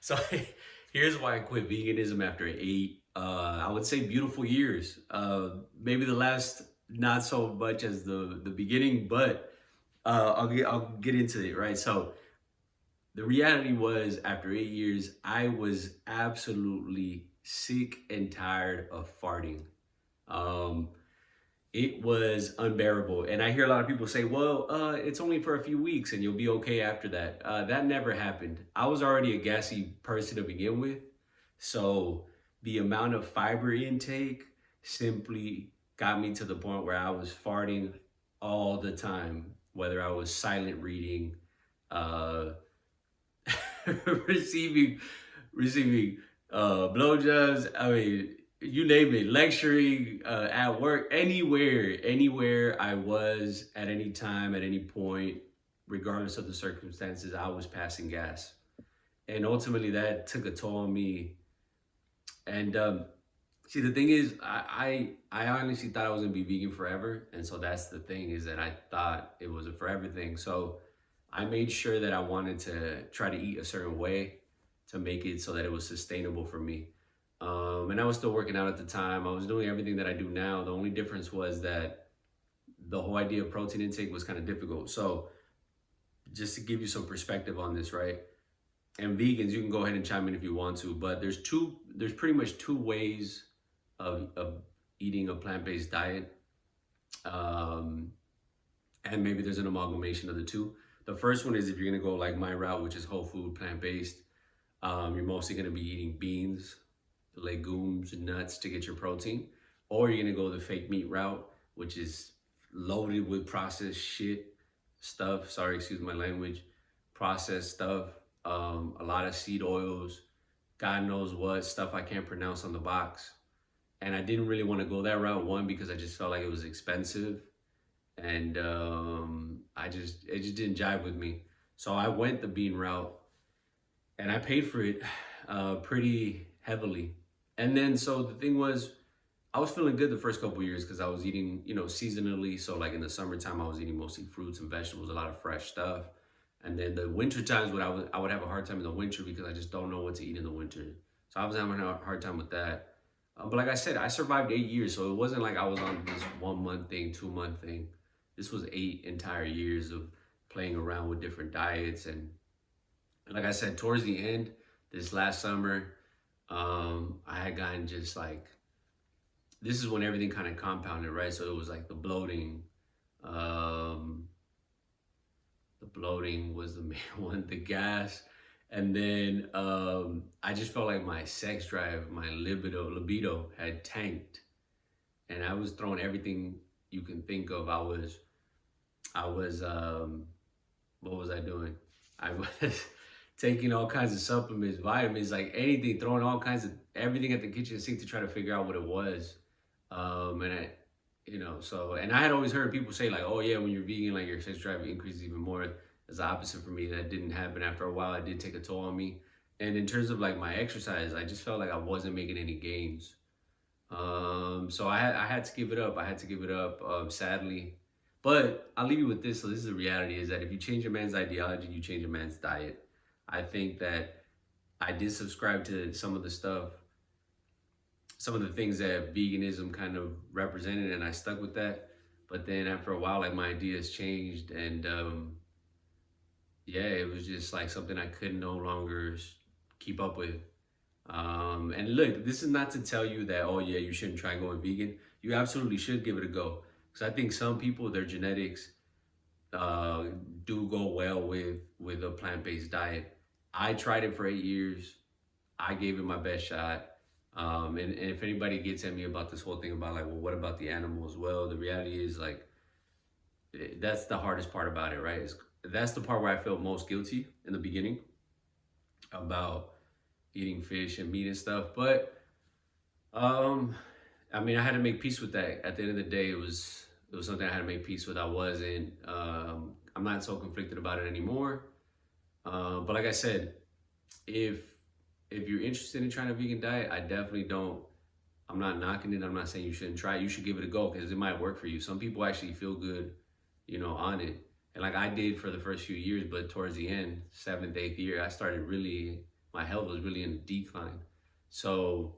So here's why I quit veganism after 8, I would say beautiful years. Maybe the last not so much as the beginning, but I'll get into it, right? So the reality was after 8 years, I was absolutely sick and tired of farting. Um, it was unbearable. And I hear a lot of people say, well, it's only for a few weeks and you'll be okay after that. That never happened. I was already a gassy person to begin with. So the amount of fiber intake simply got me to the point where I was farting all the time, whether I was silent reading, uh, receiving receiving blowjobs. I mean, you name it, lecturing at work, anywhere I was at any time, at any point, regardless of the circumstances, I was passing gas, and ultimately that took a toll on me. And see, the thing is, I honestly thought I was gonna be vegan forever, and so that's the thing is that I thought it was a forever thing. So I made sure that I wanted to try to eat a certain way to make it so that it was sustainable for me. And I was still working out at the time. I was doing everything that I do now. The only difference was that the whole idea of protein intake was kind of difficult. So just to give you some perspective on this, right? And vegans, you can go ahead and chime in if you want to, but there's pretty much two ways of eating a plant-based diet. Um, and maybe there's an amalgamation of the two. The first one is if you're gonna go like my route, which is whole food, plant-based, you're mostly gonna be eating beans, legumes, nuts to get your protein. Or you're gonna go the fake meat route, which is loaded with processed shit, stuff. Sorry, excuse my language. Processed stuff, a lot of seed oils, God knows what stuff I can't pronounce on the box. And I didn't really want to go that route. One, because I just felt like it was expensive, and it just didn't jive with me. So I went the bean route, and I paid for it pretty heavily. And then so the thing was, I was feeling good the first couple of years because I was eating, seasonally. So like in the summertime, I was eating mostly fruits and vegetables, a lot of fresh stuff. And then the winter times, when I would have a hard time in the winter because I just don't know what to eat in the winter. So I was having a hard time with that. But like I said, I survived 8 years, so it wasn't like I was on this 1 month thing, 2 month thing. This was 8 entire years of playing around with different diets, and like I said, towards the end, this last summer, I had gotten just like this is when everything kind of compounded, right? So it was like um, the bloating was the main one, the gas, and then I just felt like my sex drive, my libido had tanked, and I was throwing everything you can think of. I was what was I doing? I was taking all kinds of supplements, vitamins, like anything, throwing all kinds of everything at the kitchen sink to try to figure out what it was. And so, and I had always heard people say like, oh yeah, when you're vegan, like your sex drive increases even more. It's the opposite for me. That didn't happen. After a while, it did take a toll on me. And in terms of like my exercise, I just felt like I wasn't making any gains. So I had to give it up. I had to give it up, sadly. But I'll leave you with this. So this is the reality: is that if you change a man's ideology, you change a man's diet. I think that I did subscribe to some of the things that veganism kind of represented, and I stuck with that. But then after a while, like my ideas changed, and yeah, it was just like something I could no longer keep up with. And look, this is not to tell you that, oh yeah, you shouldn't try going vegan. You absolutely should give it a go. Because I think some people, their genetics uh, do go well with a plant-based diet. I tried it for 8 years. I gave it my best shot. And if anybody gets at me about this whole thing about like, well, what about the animals? Well, the reality is like that's the hardest part about it, right? That's the part where I felt most guilty in the beginning about eating fish and meat and stuff. But um, I mean, I had to make peace with that. At the end of the day, it was something I had to make peace with. I wasn't. I'm not so conflicted about it anymore. But like I said, if if you're interested in trying a vegan diet, I definitely don't. I'm not knocking it. I'm not saying you shouldn't try it. You should give it a go because it might work for you. Some people actually feel good, on it. And like I did for the first few years, but towards the end, seventh, eighth year, I started really. my health was really in decline. So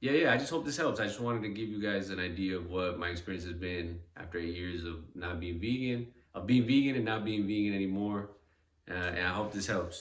yeah, I just hope this helps. I just wanted to give you guys an idea of what my experience has been after 8 years of not being vegan, of being vegan and not being vegan anymore. And I hope this helps.